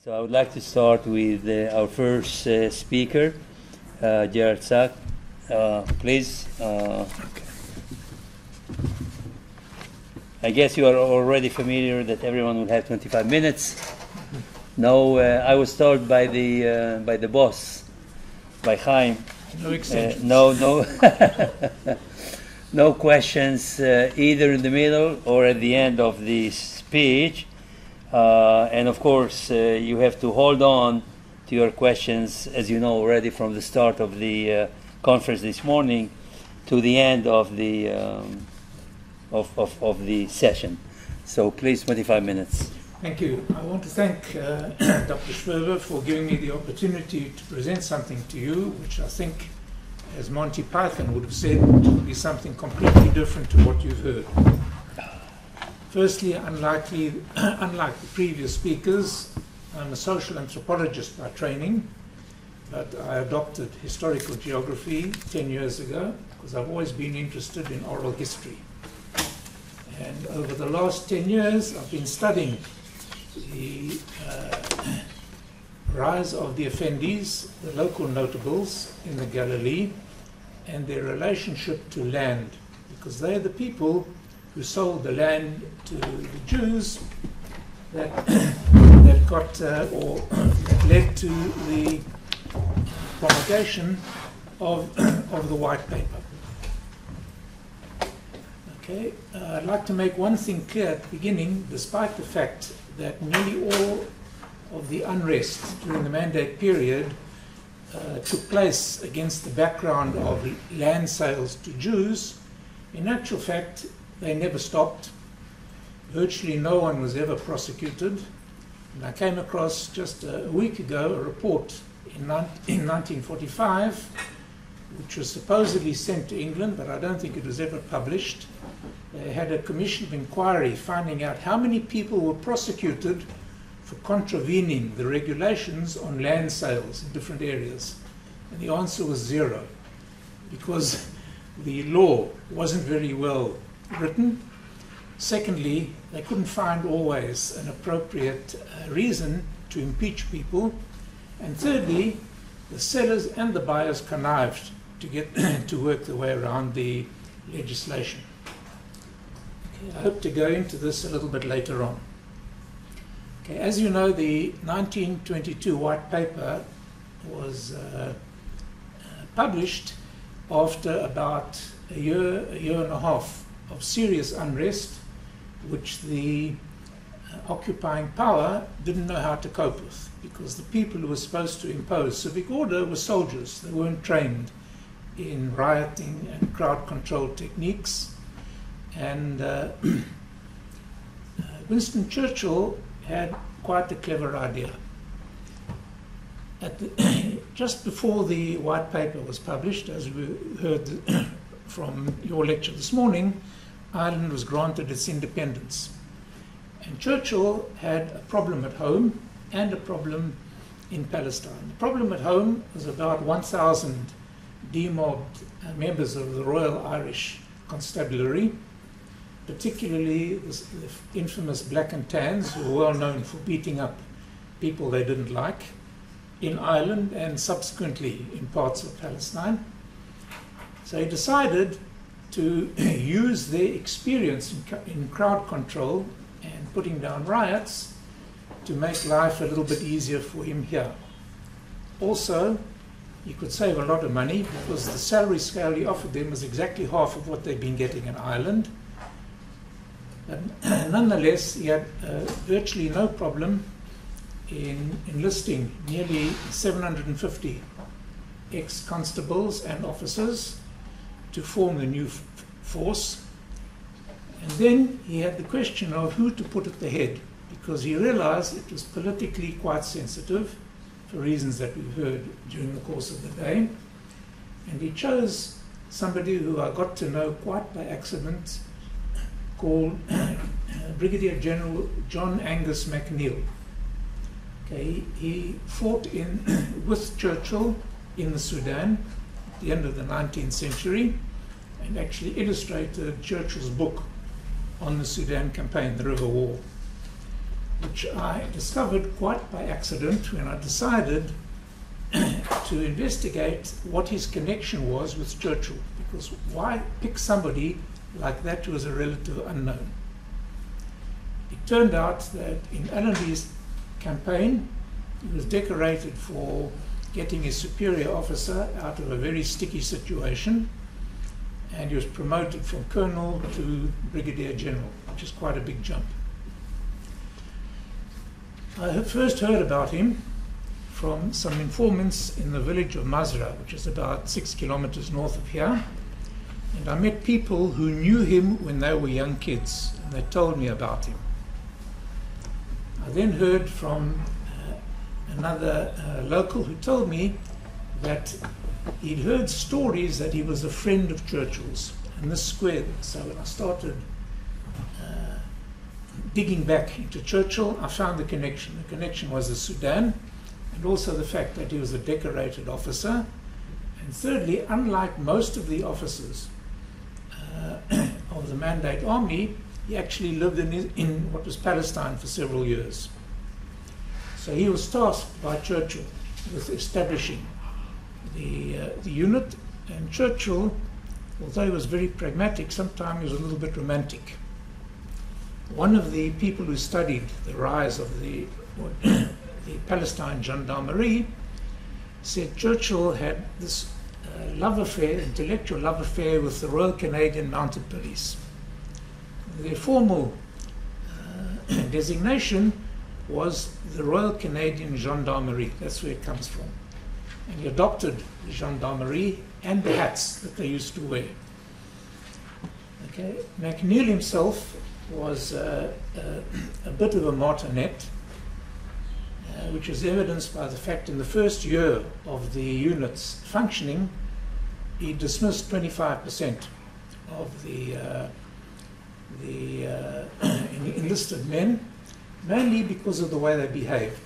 So I would like to start with our first speaker, Gerald Sack. Please. I guess you are already familiar that everyone will have 25 minutes. No, I was told by the boss, by Chaim. No exceptions. No questions either in the middle or at the end of the speech. And of course, you have to hold on to your questions, as you know already from the start of the conference this morning, to the end of the session. So please, 25 minutes. Thank you. I want to thank Dr. Schwerber for giving me the opportunity to present something to you, which I think, as Monty Python would have said, will be something completely different to what you've heard. Firstly, unlike the previous speakers, I'm a social anthropologist by training, but I adopted historical geography 10 years ago because I've always been interested in oral history. And over the last 10 years, I've been studying the rise of the Effendis, the local notables in the Galilee, and their relationship to land, because they're the people who sold the land to the Jews that led to the promulgation of the white paper. Okay, I'd like to make one thing clear at the beginning. Despite the fact that nearly all of the unrest during the Mandate period took place against the background of land sales to Jews, in actual fact, they never stopped. Virtually no one was ever prosecuted. And I came across just a week ago a report in 1945, which was supposedly sent to England, but I don't think it was ever published. They had a commission of inquiry finding out how many people were prosecuted for contravening the regulations on land sales in different areas. And the answer was 0, because the law wasn't very well written. Secondly, they couldn't find always an appropriate reason to impeach people. And thirdly, the sellers and the buyers connived to get to work their way around the legislation. Okay, I hope to go into this a little bit later on. Okay, as you know, the 1922 White Paper was published after about a year and a half of serious unrest, which the occupying power didn't know how to cope with, because the people who were supposed to impose civic order were soldiers. They weren't trained in rioting and crowd control techniques. And Winston Churchill had quite a clever idea. Just before the White Paper was published, as we heard from your lecture this morning, Ireland was granted its independence. And Churchill had a problem at home and a problem in Palestine. The problem at home was about 1,000 demobbed members of the Royal Irish Constabulary, particularly the infamous Black and Tans, who were well known for beating up people they didn't like in Ireland and subsequently in parts of Palestine. So he decided to use their experience in crowd control and putting down riots to make life a little bit easier for him here. Also, he could save a lot of money because the salary scale he offered them was exactly half of what they'd been getting in Ireland. But nonetheless, he had virtually no problem in enlisting nearly 750 ex-constables and officers to form the new force. And then he had the question of who to put at the head, because he realized it was politically quite sensitive for reasons that we've heard during the course of the day. And he chose somebody who I got to know quite by accident, called Brigadier General John Angus MacNeill. Okay, he fought with Churchill in the Sudan at the end of the 19th century and actually illustrated Churchill's book on the Sudan campaign, The River War. which I discovered quite by accident when I decided to investigate what his connection was with Churchill. Because why pick somebody like that who was a relative unknown? It turned out that in Allenby's campaign, he was decorated for getting his superior officer out of a very sticky situation, and he was promoted from colonel to brigadier general, which is quite a big jump. I had first heard about him from some informants in the village of Mazra, which is about 6 kilometers north of here. And I met people who knew him when they were young kids, and they told me about him. I then heard from another local who told me that he'd heard stories that he was a friend of Churchill's, and this squared. So when I started digging back into Churchill, I found the connection. The connection was the Sudan, and also the fact that he was a decorated officer. And thirdly, unlike most of the officers of the Mandate Army, he actually lived in what was Palestine for several years. So he was tasked by Churchill with establishing the unit, and Churchill, although he was very pragmatic, sometimes he was a little bit romantic. One of the people who studied the rise of the Palestine Gendarmerie said Churchill had this love affair, intellectual love affair with the Royal Canadian Mounted Police. Their formal designation was the Royal Canadian Gendarmerie. That's where it comes from. And he adopted the gendarmerie and the hats that they used to wear. Okay. McNeill himself was a bit of a martinet, which is evidenced by the fact in the first year of the unit's functioning, he dismissed 25% of the enlisted men, mainly because of the way they behaved.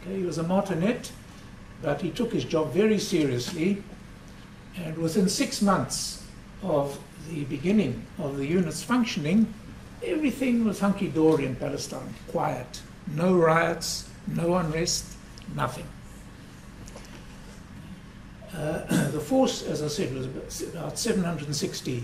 Okay, he was a martinet, but he took his job very seriously, and within 6 months of the beginning of the unit's functioning, everything was hunky-dory in Palestine, quiet, no riots, no unrest, nothing. The force, as I said, was about 760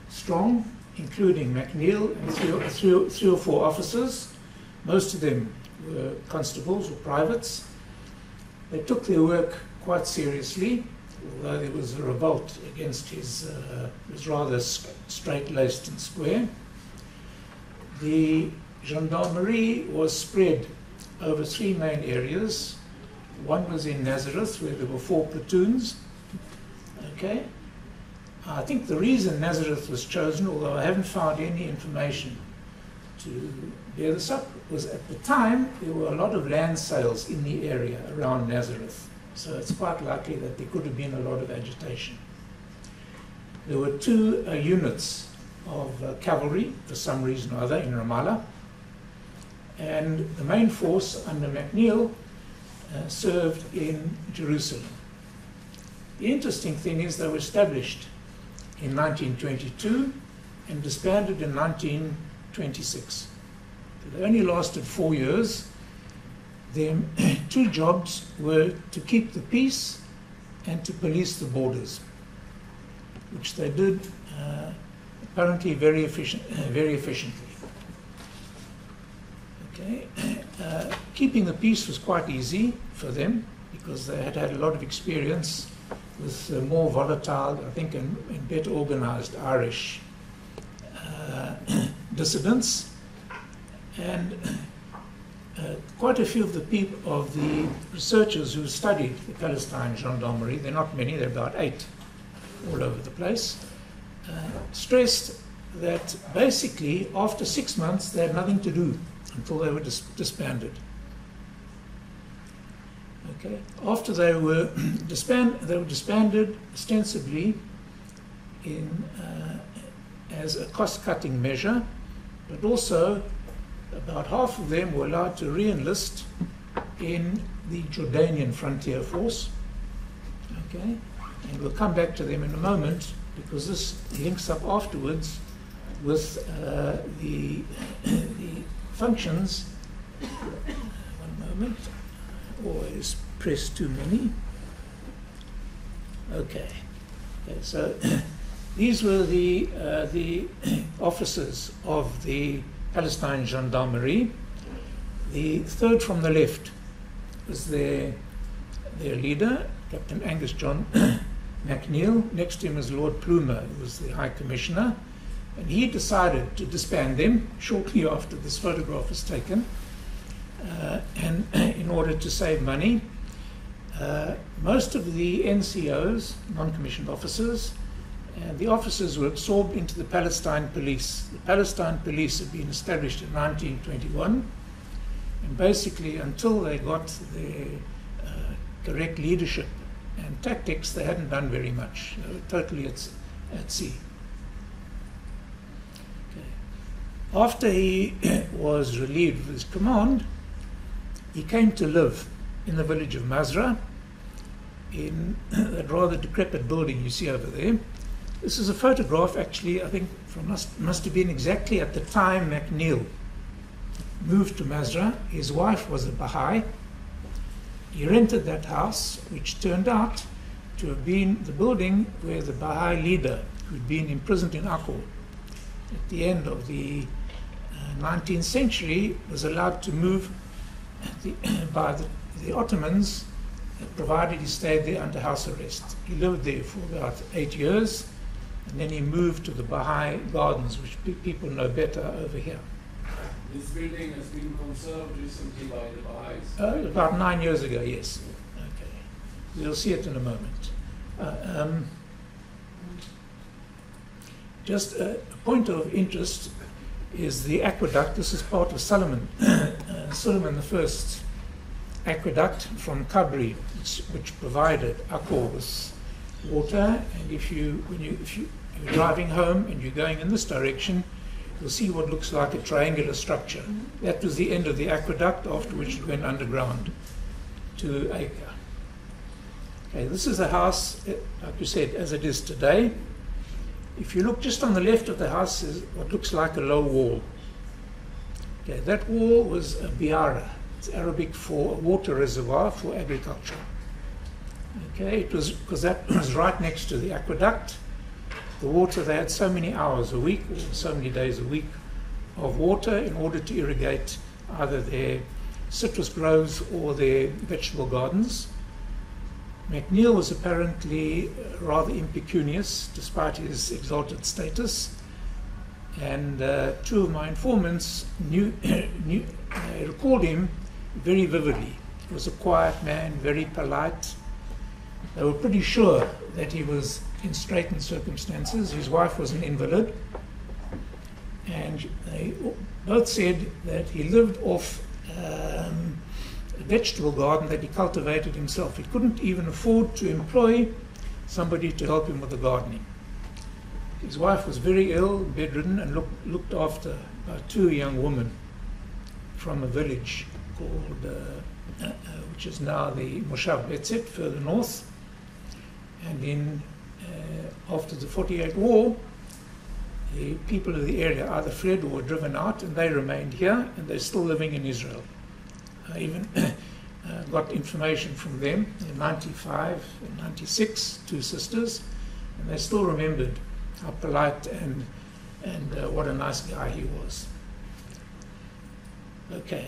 strong, including McNeill and three or four officers. Most of them were constables or privates. They took their work quite seriously, although there was a revolt against his, it was rather straight-laced and square. The gendarmerie was spread over 3 main areas. One was in Nazareth, where there were 4 platoons. Okay. I think the reason Nazareth was chosen, although I haven't found any information to bear this up, was at the time there were a lot of land sales in the area around Nazareth. So it's quite likely that there could have been a lot of agitation. There were 2 units of cavalry, for some reason or other, in Ramallah. And the main force under McNeill served in Jerusalem. The interesting thing is they were established in 1922 and disbanded in 1926. So they only lasted 4 years. Their 2 jobs were to keep the peace and to police the borders, which they did apparently very efficiently. Okay. Keeping the peace was quite easy for them because they had had a lot of experience with more volatile, I think, and better organized Irish dissidents. And quite a few of the researchers who studied the Palestine Gendarmerie, they're not many, they're about 8 all over the place, stressed that basically after 6 months they had nothing to do until they were disbanded. Okay. After they were disbanded ostensibly as a cost-cutting measure, but also about half of them were allowed to re-enlist in the Jordanian frontier force. Okay, and we'll come back to them in a moment because this links up afterwards with the functions moment. Always press too many. Okay. So these were the officers of the Palestine Gendarmerie. The third from the left was their leader, Captain Angus John McNeill. Next to him was Lord Plumer, who was the High Commissioner. And he decided to disband them shortly after this photograph was taken. And in order to save money, most of the NCOs, non-commissioned officers, and the officers were absorbed into the Palestine Police. The Palestine Police had been established in 1921, and basically until they got their correct leadership and tactics, they hadn't done very much. They were totally at sea. Okay. After he was relieved of his command, he came to live in the village of Masra, in that rather decrepit building you see over there. This is a photograph, actually, I think, must have been exactly at the time McNeill moved to Masra. His wife was a Baha'i. He rented that house, which turned out to have been the building where the Baha'i leader, who'd been imprisoned in Akko at the end of the 19th century, was allowed to move by the Ottomans, provided he stayed there under house arrest. He lived there for about 8 years, and then he moved to the Baha'i Gardens, which people know better over here. This building has been conserved recently by the Baha'is? About 9 years ago, yes. Okay. You'll see it in a moment. Just a point of interest is the aqueduct. This is part of Solomon I's aqueduct from Kabri, which provided Akko with water. And if you're driving home and you're going in this direction, you'll see what looks like a triangular structure. That was the end of the aqueduct, after which it went underground to Acre. Okay, this is the house, like you said, as it is today. If you look just on the left of the house is what looks like a low wall. Okay, that wall was a biara. It's Arabic for a water reservoir for agriculture. Okay, it was because that was right next to the aqueduct. The water, they had so many hours a week, or so many days a week of water in order to irrigate either their citrus groves or their vegetable gardens. McNeill was apparently rather impecunious, despite his exalted status. And two of my informants recalled him very vividly. He was a quiet man, very polite. They were pretty sure that he was in straitened circumstances. His wife was an invalid. And they both said that he lived off a vegetable garden that he cultivated himself. He couldn't even afford to employ somebody to help him with the gardening. His wife was very ill, bedridden, and looked after by two young women from a village called, which is now the Moshav Betzet, further north. And after the 48 war, the people of the area either fled or were driven out, and they remained here, and they're still living in Israel. I even got information from them in 95 and 96, two sisters, and they still remembered how polite and what a nice guy he was. Okay.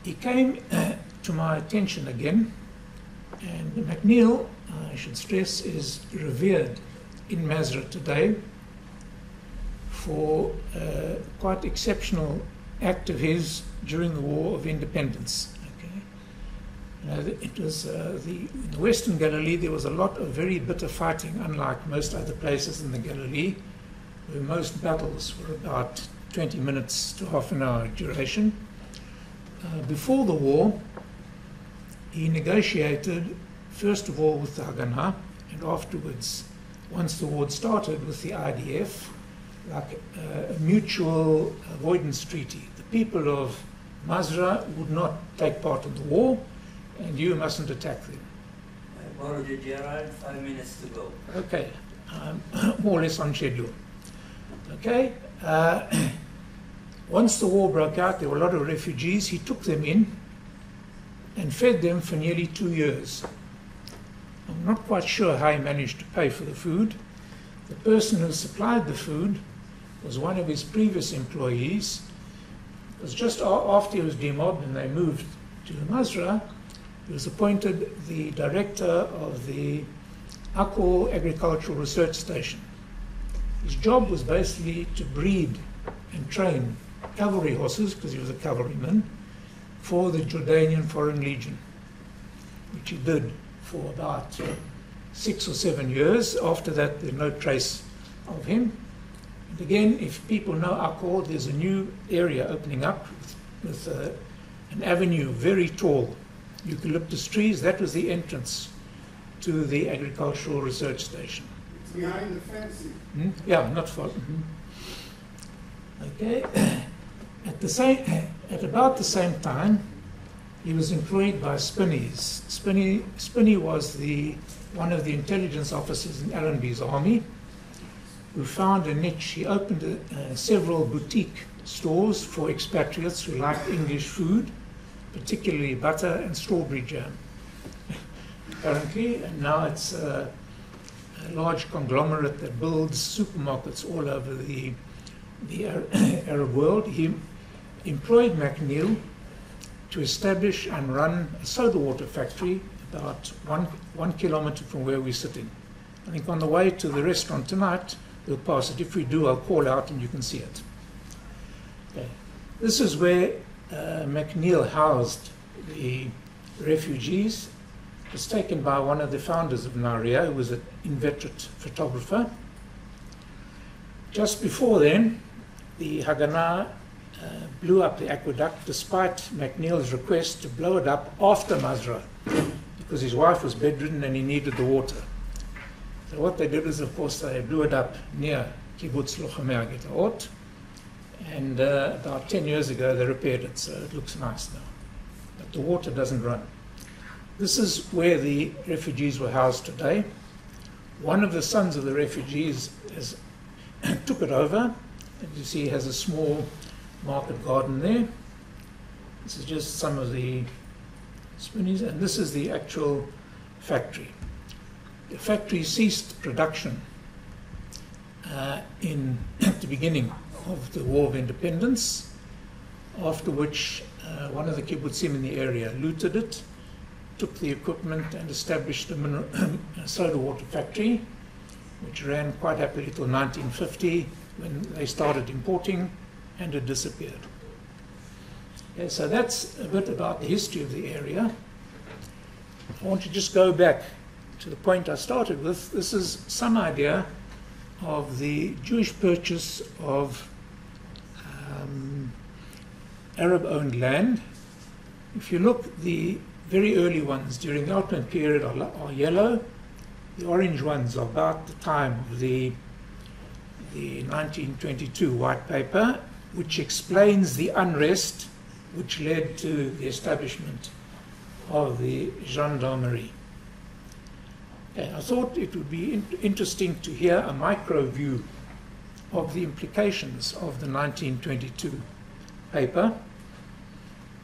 He came to my attention again, and McNeill, I should stress, is revered in Masra today for a quite exceptional act of his during the War of Independence. Okay. It was in the Western Galilee, there was a lot of very bitter fighting, unlike most other places in the Galilee, where most battles were about 20 minutes to half an hour duration. Before the war, he negotiated, first of all, with the Haganah, and afterwards, once the war started, with the IDF, like a mutual avoidance treaty. The people of Masra would not take part in the war, and you mustn't attack them. I borrowed you, Gerald, 5 minutes to go. Okay, more or less on schedule. Okay, once the war broke out, there were a lot of refugees. He took them in, and fed them for nearly 2 years. I'm not quite sure how he managed to pay for the food. The person who supplied the food was one of his previous employees. It was just after he was demobbed and they moved to Masra, he was appointed the director of the Akko Agricultural Research Station. His job was basically to breed and train cavalry horses, because he was a cavalryman, for the Jordanian Foreign Legion, which he did for about 6 or 7 years. After that, there's no trace of him. And again, if people know Akko, there's a new area opening up with an avenue, very tall eucalyptus trees. That was the entrance to the Agricultural Research Station. It's behind the fence. Yeah, not far. Okay. At about the same time, he was employed by Spinneys. Spinney was one of the intelligence officers in Allenby's army, who found a niche. He opened several boutique stores for expatriates who liked English food, particularly butter and strawberry jam. Currently, and now it's a large conglomerate that builds supermarkets all over the Arab world. He employed McNeil to establish and run a soda water factory about one kilometer from where we're sitting. I think on the way to the restaurant tonight, we'll pass it. If we do, I'll call out and you can see it. Okay. This is where McNeil housed the refugees. It was taken by one of the founders of Naria, who was an inveterate photographer. Just before then, the Haganah blew up the aqueduct despite McNeil's request to blow it up after Masra, because his wife was bedridden and he needed the water. So what they did is, of course, they blew it up near Kibbutz Lochamei Getaot, and about 10 years ago they repaired it, so it looks nice now. But the water doesn't run. This is where the refugees were housed today. One of the sons of the refugees took it over, and you see he has a small market garden there. This is just some of the Spinneys, and this is the actual factory. The factory ceased production at the beginning of the War of Independence, after which one of the kibbutzim in the area looted it, took the equipment and established a soda water factory, which ran quite happily till 1950, when they started importing, and it disappeared. Okay, so that's a bit about the history of the area. I want to just go back to the point I started with. This is some idea of the Jewish purchase of Arab-owned land. If you look, the very early ones during the Ottoman period are yellow. The orange ones are about the time of the 1922 white paper, which explains the unrest which led to the establishment of the Gendermerie. Okay, I thought it would be interesting to hear a micro view of the implications of the 1922 paper,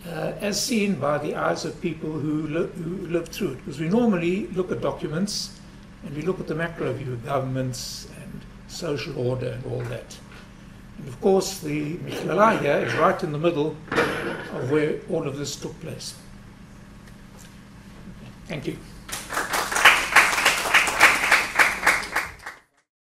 as seen by the eyes of people who lived through it. Because we normally look at documents and we look at the macro view of governments and social order and all that. And of course, the Mikhlala here is right in the middle of where all of this took place. Okay, thank you.